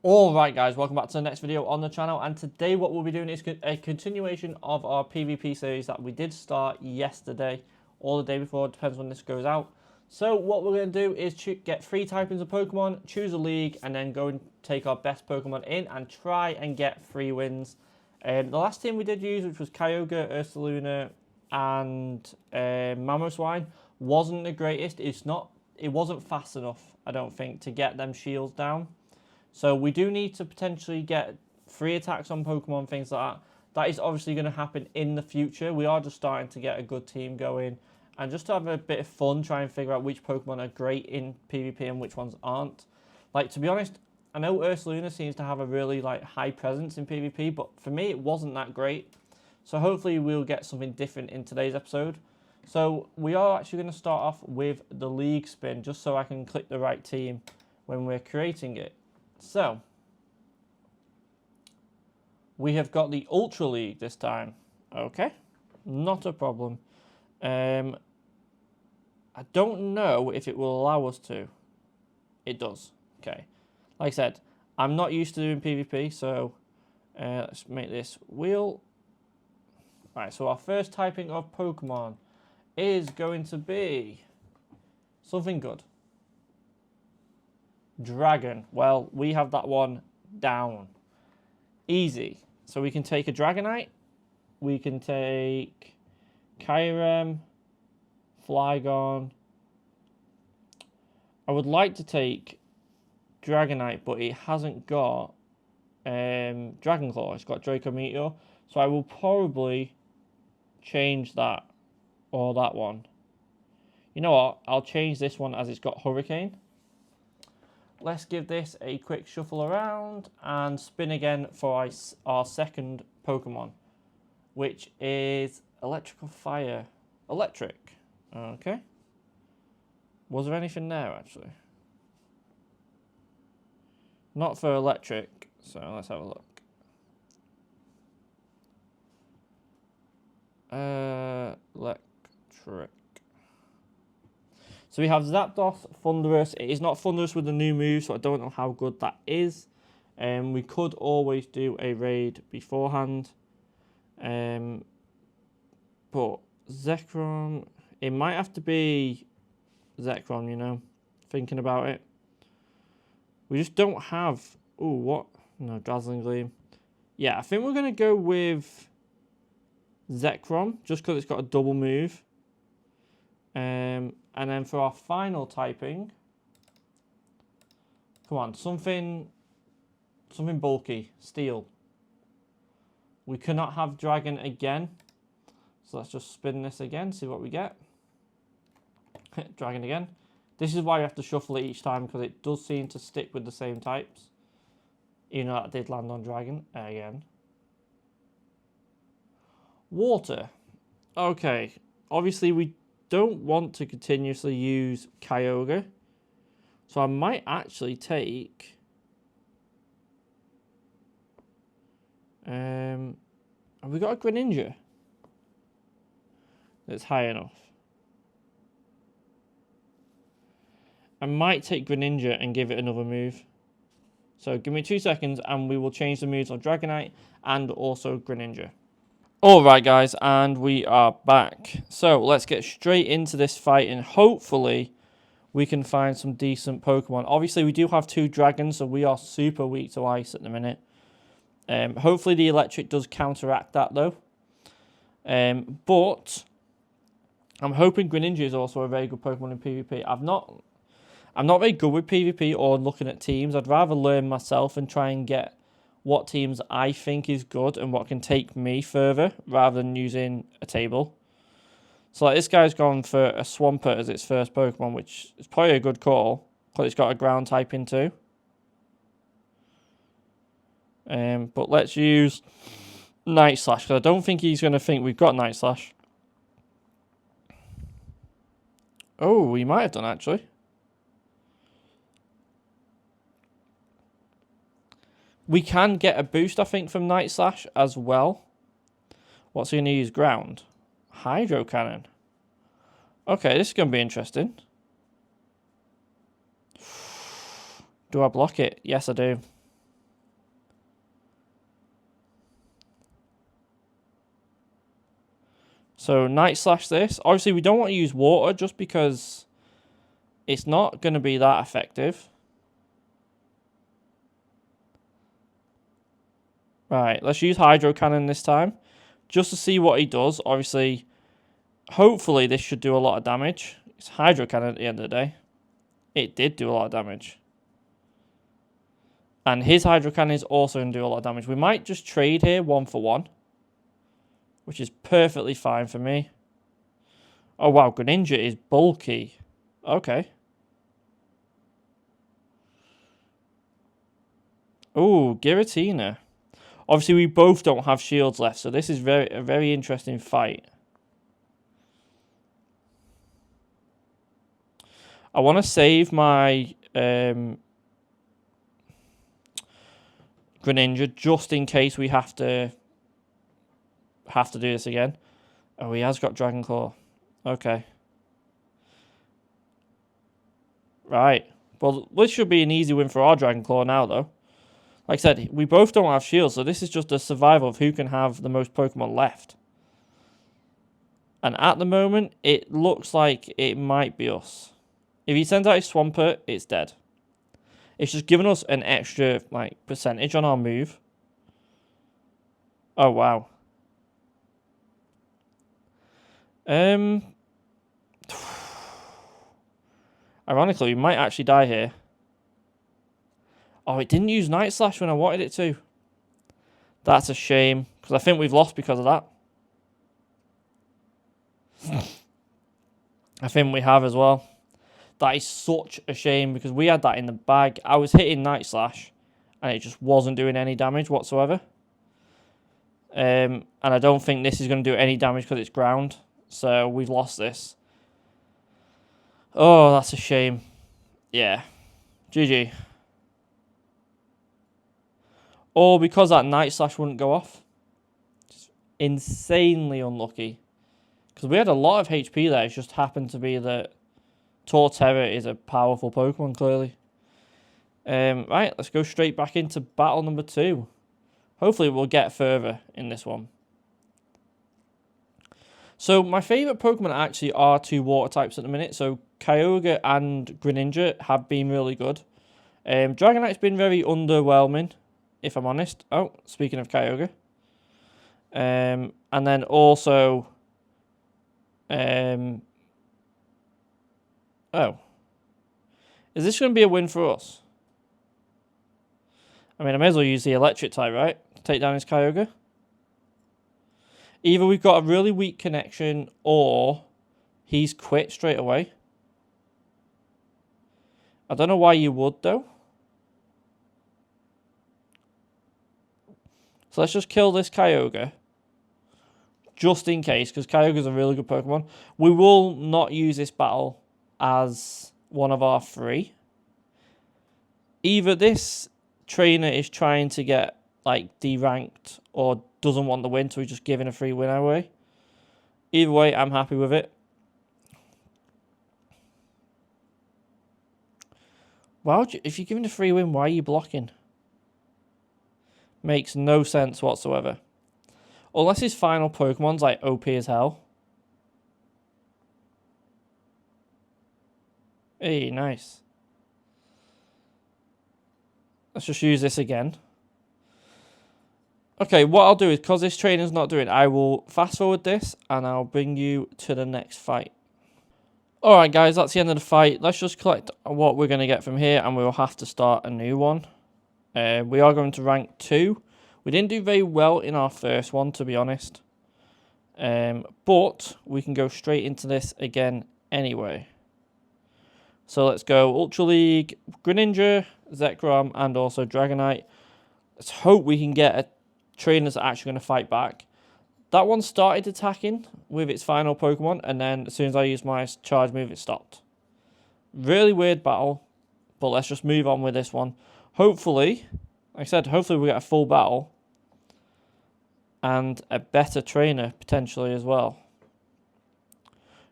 Alright guys, welcome back to the next video on the channel, and today what we'll be doing is a continuation of our PvP series that we did start yesterday or the day before, depends when this goes out. So what we're going to do is get 3 typings of Pokemon, choose a league, and then go and take our best Pokemon in and try and get 3 wins. The last team we did use, which was Kyogre, Ursaluna, and Mamoswine, wasn't the greatest. It wasn't fast enough, I don't think, to get them shields down. So we do need to potentially get 3 attacks on Pokemon, things like that. That is obviously going to happen in the future. We are just starting to get a good team going. And just to have a bit of fun, try and figure out which Pokemon are great in PvP and which ones aren't. Like, to be honest, I know Ursaluna seems to have a really high presence in PvP, but for me it wasn't that great. So hopefully we'll get something different in today's episode. So we are actually going to start off with the league spin, just so I can click the right team when we're creating it. So, we have got the Ultra League this time. Okay, not a problem. I don't know if it will allow us to. It does. Okay. Like I said, I'm not used to doing PvP, so let's make this wheel. Right, so our first typing of Pokemon is going to be something good. Dragon. Well, we have that one down. Easy. So we can take a Dragonite. We can take Kyurem, Flygon. I would like to take Dragonite, but it hasn't got Dragonclaw. It's got Draco Meteor. So I will probably change that or that one. You know what? I'll change this one as it's got Hurricane. Let's give this a quick shuffle around and spin again for our second Pokemon, which is Electrical Fire. Electric. Okay. Was there anything there, actually? Not for electric, so let's have a look. Electric. So we have Zapdos, Thundurus. It is not Thundurus with the new move, so I don't know how good that is. We could always do a raid beforehand. But Zekrom, it might have to be Zekrom, you know, thinking about it. We just don't have... Ooh, what? No, Dazzling Gleam. Yeah, I think we're going to go with Zekrom, just because it's got a double move. And then for our final typing, come on, something bulky, Steel. We cannot have Dragon again, so let's just spin this again, see what we get. Dragon again. This is why you have to shuffle it each time, because it does seem to stick with the same types. Even though that did land on Dragon again. Water. Okay, obviously we don't want to continuously use Kyogre, so I might actually take have we got a Greninja that's high enough? I might take Greninja and give it another move. So give me 2 seconds and we will change the moves on Dragonite and also Greninja. Alright guys, and we are back. So let's get straight into this fight and hopefully we can find some decent Pokemon. Obviously we do have 2 dragons, so we are super weak to ice at the minute. Hopefully the electric does counteract that though. But I'm hoping Greninja is also a very good Pokemon in PvP. I'm not very good with PvP or looking at teams. I'd rather learn myself and try and get what teams I think is good and what can take me further rather than using a table. So like this guy's gone for a Swampert as its first Pokemon, which is probably a good call because it's got a ground type in too. But let's use Night Slash because I don't think he's going to think we've got Night Slash. Oh, we might have done actually. We can get a boost, I think, from Night Slash as well. What's he going to use? Ground. Hydro Cannon. Okay, this is going to be interesting. Do I block it? Yes, I do. So Night Slash this. Obviously, we don't want to use water just because it's not going to be that effective. Right, let's use Hydro Cannon this time. Just to see what he does. Obviously, hopefully this should do a lot of damage. It's Hydro Cannon at the end of the day. It did do a lot of damage. And his Hydro Cannon is also going to do a lot of damage. We might just trade here 1 for 1. Which is perfectly fine for me. Oh wow, Greninja is bulky. Okay. Ooh, Giratina. Obviously, we both don't have shields left, so this is a very interesting fight. I want to save my Greninja just in case we have to do this again. Oh, he has got Dragon Claw. Okay. Right. Well, this should be an easy win for our Dragon Claw now, though. Like I said, we both don't have shields, so this is just a survival of who can have the most Pokemon left. And at the moment, it looks like it might be us. If he sends out his Swampert, it's dead. It's just giving us an extra, like, percentage on our move. Oh, wow. Ironically, we might actually die here. Oh, it didn't use Night Slash when I wanted it to. That's a shame, because I think we've lost because of that. I think we have as well. That is such a shame, because we had that in the bag. I was hitting Night Slash, and it just wasn't doing any damage whatsoever. And I don't think this is going to do any damage because it's ground. So we've lost this. Oh, that's a shame. Yeah. GG. Or because that Night Slash wouldn't go off. Just insanely unlucky. Because we had a lot of HP there. It just happened to be that Torterra is a powerful Pokemon, clearly. Right, let's go straight back into battle number 2. Hopefully we'll get further in this one. So my favourite Pokemon actually are 2 water types at the minute. So Kyogre and Greninja have been really good. Dragonite's been very underwhelming, if I'm honest. Oh, speaking of Kyogre. And then also... oh. Is this going to be a win for us? I mean, I may as well use the electric type, right? To take down his Kyogre. Either we've got a really weak connection or he's quit straight away. I don't know why you would, though. So let's just kill this Kyogre. Just in case, because Kyogre's a really good Pokemon. We will not use this battle as one of our 3. Either this trainer is trying to get, like, deranked or doesn't want the win, so he's just giving a free win away. Either way, I'm happy with it. Why would you, if you're giving a free win, why are you blocking? Makes no sense whatsoever. Unless his final Pokemon's like OP as hell. Hey, nice. Let's just use this again. Okay, what I'll do is, because this trainer's not doing, I will fast forward this and I'll bring you to the next fight. Alright guys, that's the end of the fight. Let's just collect what we're going to get from here and we'll have to start a new one. We are going to rank 2. We didn't do very well in our first one, to be honest. But we can go straight into this again anyway. So let's go Ultra League, Greninja, Zekrom, and also Dragonite. Let's hope we can get a trainer that's actually going to fight back. That one started attacking with its final Pokemon, and then as soon as I used my charge move, it stopped. Really weird battle, but let's just move on with this one. Hopefully, like I said, hopefully we get a full battle. And a better trainer, potentially, as well.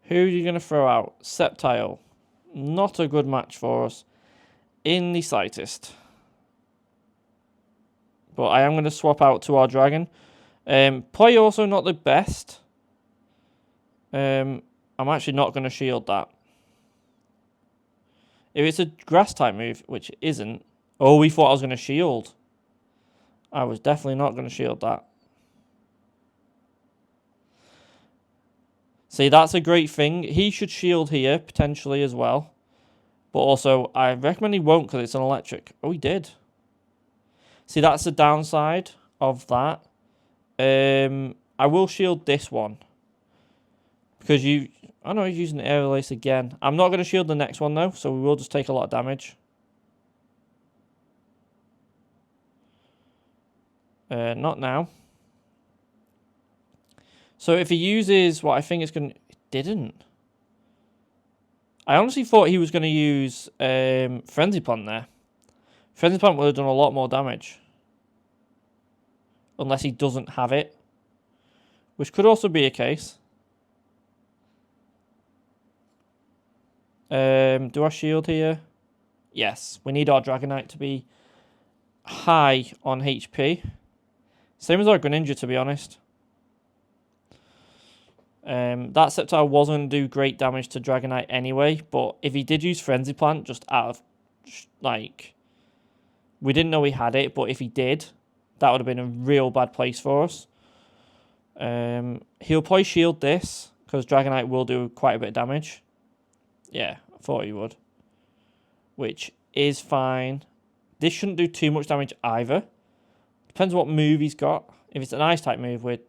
Who are you going to throw out? Sceptile. Not a good match for us in the slightest. But I am going to swap out to our Dragon. Play also not the best. I'm actually not going to shield that. If it's a grass type move, which it isn't. Oh, we thought I was going to shield. I was definitely not going to shield that. See, that's a great thing. He should shield here, potentially, as well. But also, I recommend he won't because it's an electric. Oh, he did. See, that's the downside of that. I will shield this one. Because I know he's using air release again. I'm not going to shield the next one, though, so we will just take a lot of damage. Not now. So if he uses what I think it's going to... It didn't. I honestly thought he was going to use Frenzy Plant there. Frenzy Plant would have done a lot more damage. Unless he doesn't have it. Which could also be a case. Do I shield here? Yes. We need our Dragonite to be high on HP. Same as our Greninja, to be honest. That Sceptile wasn't going to do great damage to Dragonite anyway, but if he did use Frenzy Plant, just out of, like, we didn't know he had it, but if he did, that would have been a real bad place for us. He'll probably shield this, because Dragonite will do quite a bit of damage. Yeah, I thought he would. Which is fine. This shouldn't do too much damage either. Depends what move he's got. If it's an Ice-type move, we're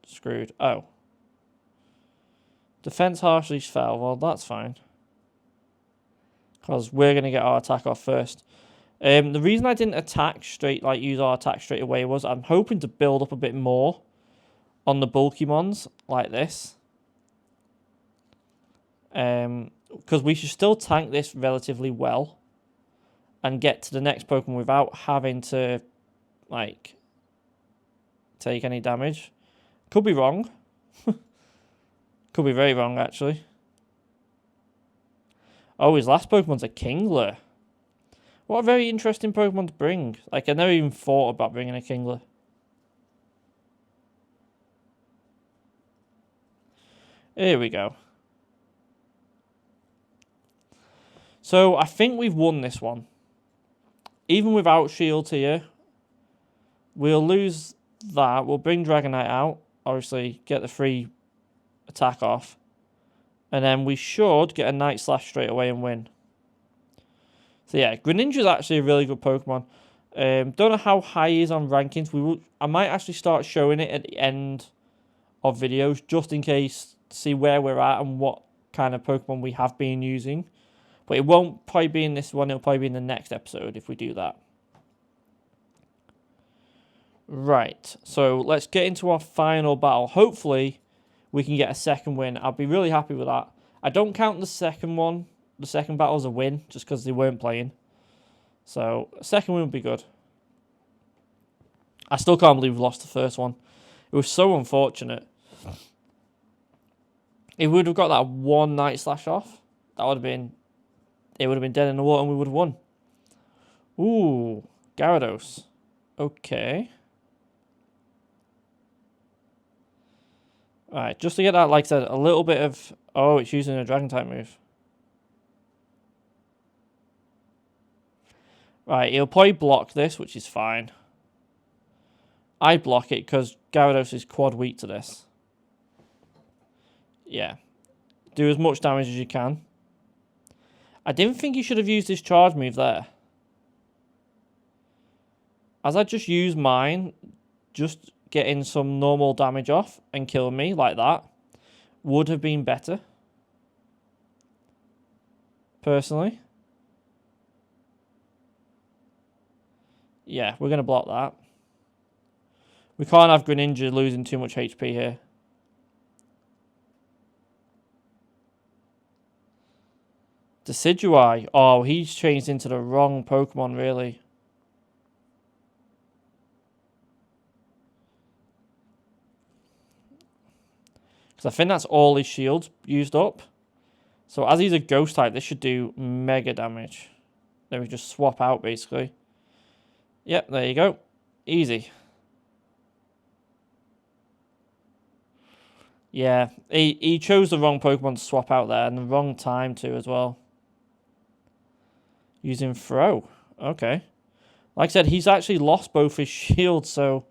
screwed. Oh. Defense harshly fell. Well, that's fine. Because we're going to get our attack off first. The reason I didn't use our attack straight away was I'm hoping to build up a bit more on the bulky mons like this. Because we should still tank this relatively well. And get to the next Pokemon without having to, like, take any damage. Could be wrong. Could be very wrong, actually. Oh, his last Pokemon's a Kingler. What a very interesting Pokemon to bring. Like, I never even thought about bringing a Kingler. Here we go. So, I think we've won this one. Even without shields here, we'll lose that. We'll bring Dragonite out. Obviously, get the free attack off. And then we should get a Night Slash straight away and win. So yeah, Greninja's actually a really good Pokemon. Don't know how high he is on rankings. I might actually start showing it at the end of videos, just in case, to see where we're at and what kind of Pokemon we have been using. But it won't probably be in this one. It'll probably be in the next episode if we do that. Right. So let's get into our final battle. Hopefully we can get a second win. I'll be really happy with that. I don't count the second one, the second battle, as a win, just because they weren't playing. So a second win would be good. I still can't believe we lost the first one. It was so unfortunate. If we would have got that one Night Slash off, that would have been... It would have been dead in the water and we would have won. Ooh, Gyarados. Okay. Alright, just to get that, like I said, a little bit of... Oh, it's using a Dragon-type move. Right, he'll probably block this, which is fine. I block it because Gyarados is quad weak to this. Yeah. Do as much damage as you can. I didn't think he should have used his charge move there. As I just used mine, just getting some normal damage off and killing me like that would have been better. Personally. Yeah, we're going to block that. We can't have Greninja losing too much HP here. Decidueye. Oh, he's changed into the wrong Pokemon, really. Because I think that's all his shields used up. So as he's a ghost type, this should do mega damage. Then we just swap out, basically. Yep, there you go. Easy. Yeah, he chose the wrong Pokemon to swap out there, and the wrong time too as well. Using Throw. Okay. Like I said, he's actually lost both his shields, so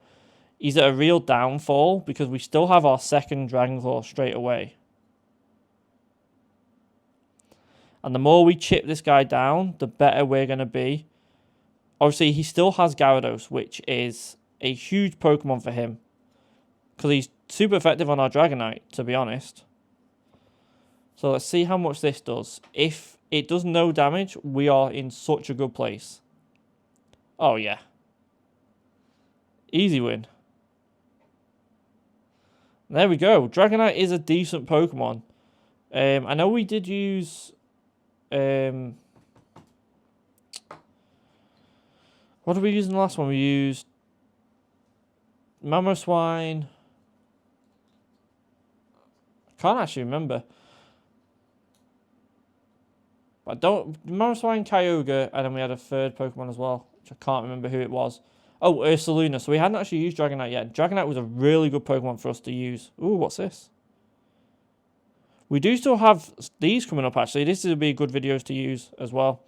he's at a real downfall because we still have our second Dragon Claw straight away. And the more we chip this guy down, the better we're going to be. Obviously, he still has Gyarados, which is a huge Pokemon for him. Because he's super effective on our Dragonite, to be honest. So let's see how much this does. If it does no damage, we are in such a good place. Oh, yeah. Easy win. There we go. Dragonite is a decent Pokemon. I know we did use... what did we use in the last one? We used Mamoswine. I can't actually remember. But I don't... Mamoswine, Kyogre, and then we had a third Pokemon as well, which I can't remember who it was. Oh, Ursaluna. So we hadn't actually used Dragonite yet. Dragonite was a really good Pokemon for us to use. Ooh, what's this? We do still have these coming up, actually. This will be good videos to use as well.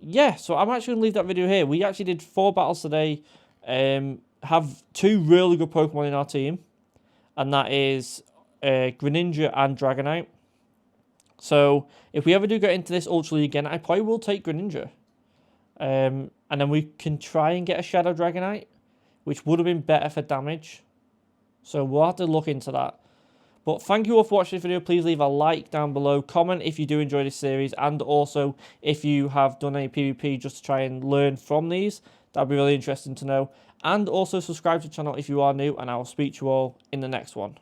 Yeah, so I'm actually going to leave that video here. We actually did 4 battles today. Have 2 really good Pokemon in our team. And that is Greninja and Dragonite. So if we ever do get into this Ultra League again, I probably will take Greninja. And then we can try and get a Shadow Dragonite, which would have been better for damage. So we'll have to look into that. But thank you all for watching this video. Please leave a like down below. Comment if you do enjoy this series. And also if you have done any PvP just to try and learn from these. That would be really interesting to know. And also subscribe to the channel if you are new. And I will speak to you all in the next one.